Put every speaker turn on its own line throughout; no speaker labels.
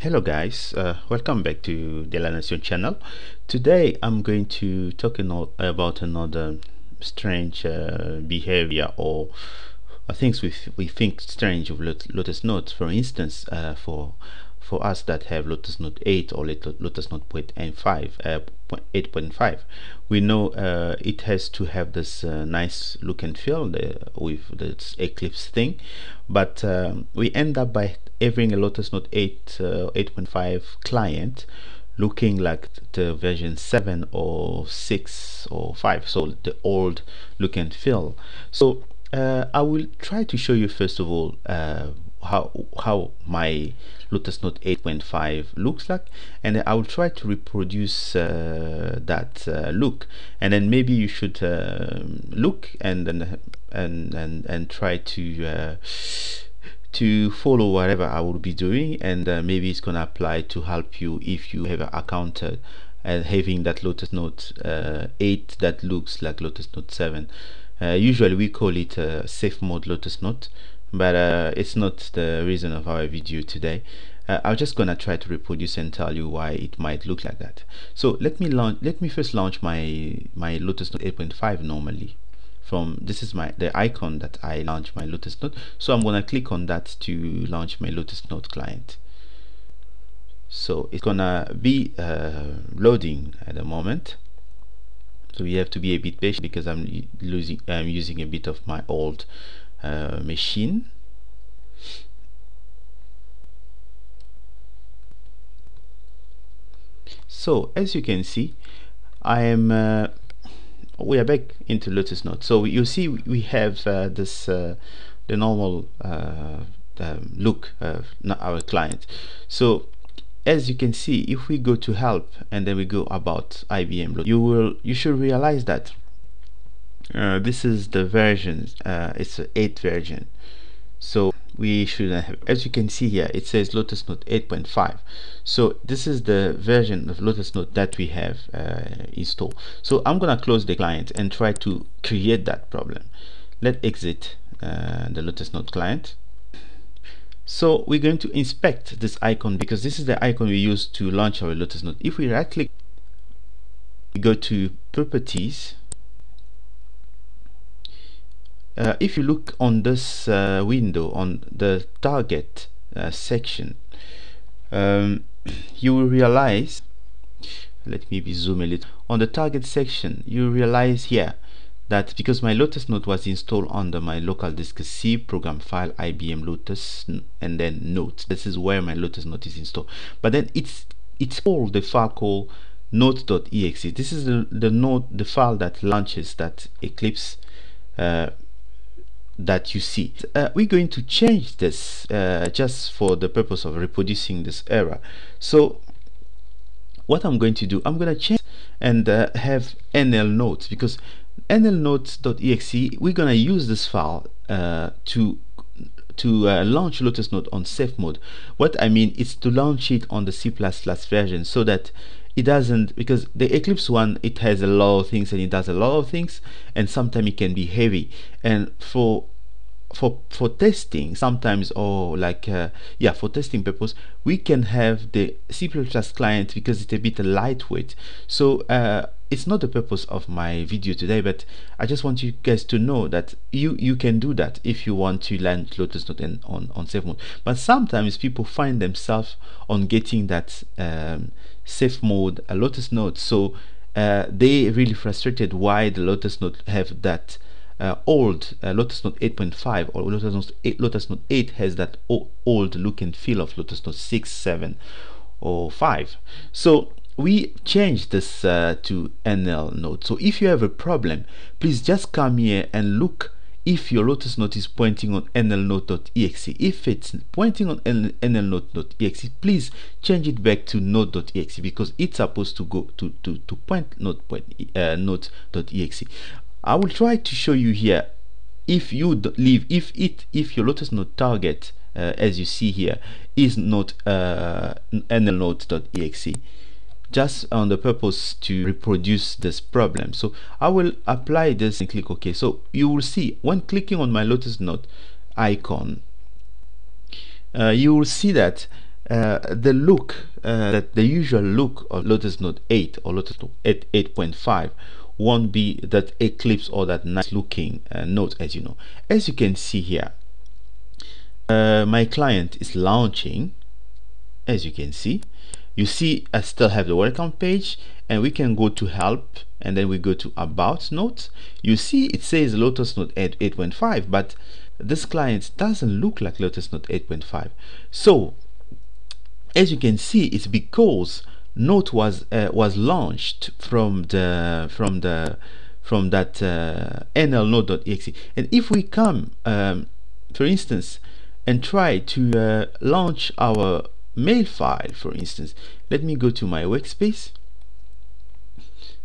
Hello guys, welcome back to the Lotus Note channel. Today I'm going to talk about another strange behavior or things we think strange of Lotus Note. For instance, for us that have Lotus Note 8 or Lotus Note 8.5, we know it has to have this nice look and feel with this Eclipse thing, but we end up by having a Lotus Note 8.5 client looking like the version 7 or 6 or 5, so the old look and feel. So I will try to show you first of all how my Lotus Note 8.5 looks like, and I will try to reproduce that look, and then maybe you should look and then and try to follow whatever I will be doing, and maybe it's gonna apply to help you if you have encountered having that Lotus Note 8 that looks like Lotus Note 7. Usually we call it safe mode Lotus Note, but it's not the reason of our video today. I'm just gonna try to reproduce and tell you why it might look like that. So let me first launch my Lotus Note 8.5 normally. This is the icon that I launch my Lotus Note, so I'm gonna click on that to launch my Lotus Note client. So it's gonna be loading at the moment, so you have to be a bit patient because I'm using a bit of my old machine. So as you can see, we are back into Lotus Note. So you see we have this the normal look of our client. So as you can see, if we go to help and then we go about IBM, you should realize that this is the version, it's the 8th version. So we should have, as you can see here, it says Lotus Note 8.5. so this is the version of Lotus Note that we have installed. So I'm gonna close the client and try to create that problem. Let's exit the Lotus Note client. So we're going to inspect this icon because this is the icon we use to launch our Lotus Note. If we right click, we go to properties. If you look on this window on the target section, you will realize, let me zoom a little, on the target section you realize here that because my Lotus Note was installed under my local disk C program file IBM Lotus and then Note, this is where my Lotus Note is installed, but then it's called the file called note.exe. This is the file that launches that Eclipse that you see. We're going to change this just for the purpose of reproducing this error. So what I'm going to do, I'm going to change and have NL notes, because NL notes.exe, we're going to use this file to launch Lotus Note on safe mode. What I mean is to launch it on the C++ version, so that it doesn't, because the Eclipse one, it has a lot of things and it does a lot of things, and sometimes it can be heavy, and for testing sometimes, or like yeah, for testing purpose, we can have the C++ client because it's a bit lightweight. So it's not the purpose of my video today, but I just want you guys to know that you can do that if you want to launch Lotus Note on safe mode. But sometimes people find themselves on getting that safe mode Lotus Note, so they really frustrated why the Lotus Note have that old Lotus Note 8.5 or Lotus Note 8 has that old look and feel of Lotus Note 6, 7 or 5. So we changed this to NL Note. So if you have a problem, please just come here and look if your Lotus Note is pointing on nlnote.exe. If it's pointing on nlnote.exe, please change it back to note.exe, because it's supposed to go to point note.exe. I will try to show you here if you leave, if your Lotus Note target as you see here is not nlnote.exe, just on the purpose to reproduce this problem. So I will apply this and click OK. So you will see when clicking on my Lotus Note icon, you will see that the look, that the usual look of Lotus Note 8 or Lotus Note 8.5 won't be that eclipse or that nice looking note, as you know. As you can see here, my client is launching. As you can see, I still have the welcome page, and we can go to help, and then we go to about notes. You see it says Lotus Note 8.5, but this client doesn't look like Lotus Note 8.5. So as you can see, it's because Note was launched from that nlnote.exe. And if we come, for instance, and try to launch our mail file, for instance, let me go to my workspace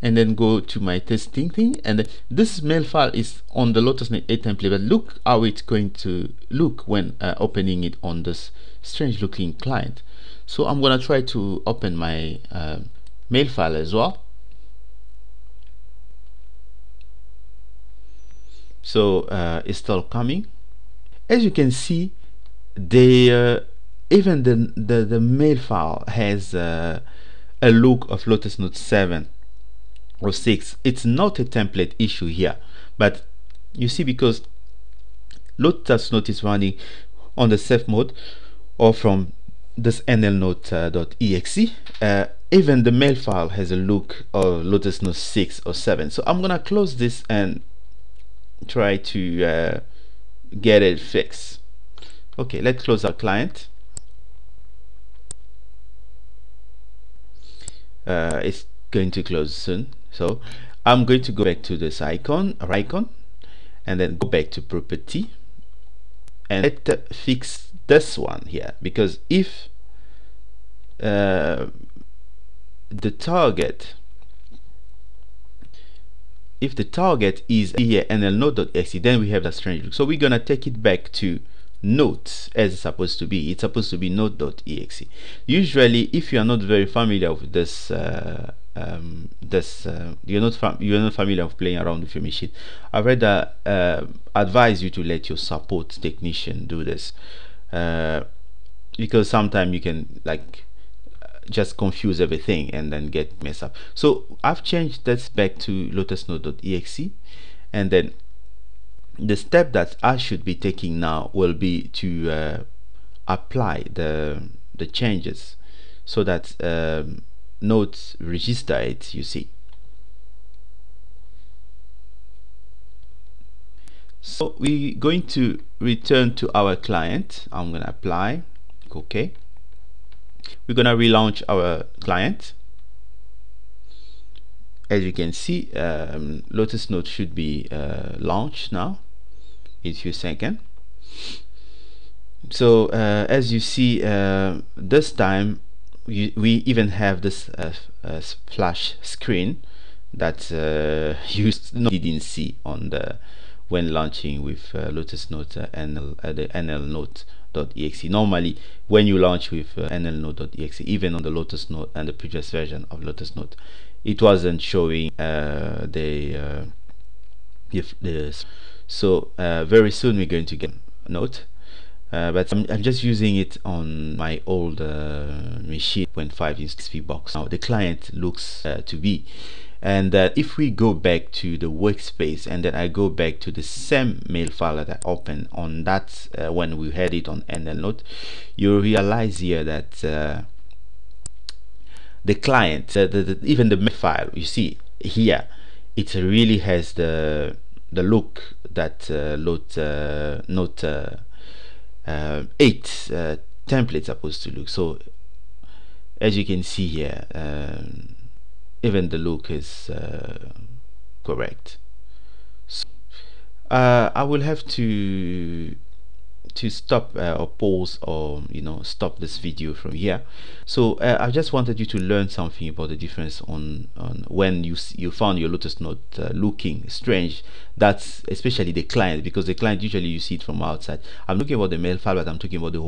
and then go to my testing thing, and this mail file is on the Lotus Note 8 template, but look how it's going to look when opening it on this strange looking client. So I'm gonna try to open my mail file as well. So it's still coming. As you can see, even the mail file has a look of Lotus Note 7 or 6. It's not a template issue here, but you see, because Lotus Note is running on the safe mode or from this nlnote.exe, even the mail file has a look of Lotus Note 6 or 7. So I'm gonna close this and try to get it fixed. Okay, let's close our client. It's going to close soon, so I'm going to go back to this icon, and then go back to property, and let's fix this one here, because if the target is here nlnote.exe, then we have that strange look. So we're gonna take it back to notes as it's supposed to be. It's supposed to be note.exe. Usually, if you are not very familiar with this, you're not familiar with playing around with your machine, I rather advise you to let your support technician do this, because sometimes you can just confuse everything and then get messed up. So I've changed this back to lotusnote.exe, and then the step that I should be taking now will be to apply the changes so that Note register it, you see. So we're going to return to our client. I'm gonna apply, okay. We're gonna relaunch our client. As you can see, Lotus Note should be launched now in a few seconds. So as you see, this time we even have this splash screen that you didn't see on the when launching with Lotus Note the nlnote.exe. Normally, when you launch with nlnote.exe, even on the Lotus Note and the previous version of Lotus Note, it wasn't showing so very soon we're going to get Note, but I'm just using it on my old machine 0.5 in XP box. Now the client looks to be, and if we go back to the workspace and then I go back to the same mail file that I opened on that when we had it on nlnote, you realize here that the client, even the mail file, you see here, it really has the look that Note 8 template supposed to look. So as you can see here, even the look is correct. So, I will have to stop or pause, or stop this video from here. So I just wanted you to learn something about the difference on when you found your Lotus Note looking strange. That's especially the client, because the client usually you see it from outside. I'm talking about the mail file, but I'm talking about the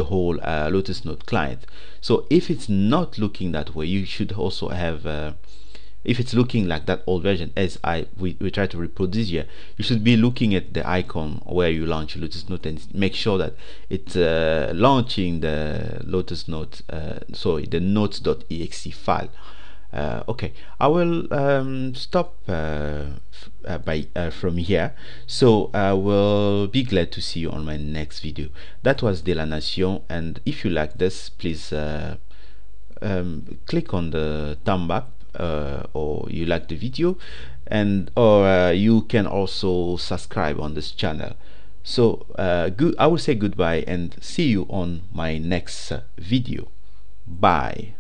whole Lotus Note client. So if it's not looking that way, you should also have if it's looking like that old version as we try to reproduce here, you should be looking at the icon where you launch Lotus Note and make sure that it's launching the Lotus Note, sorry, the notes.exe file. Okay, I will stop from here. So I will be glad to see you on my next video. That was De La Nation, and if you like this, please click on the thumb up, or you like the video, and or you can also subscribe on this channel. So I will say goodbye and see you on my next video. Bye.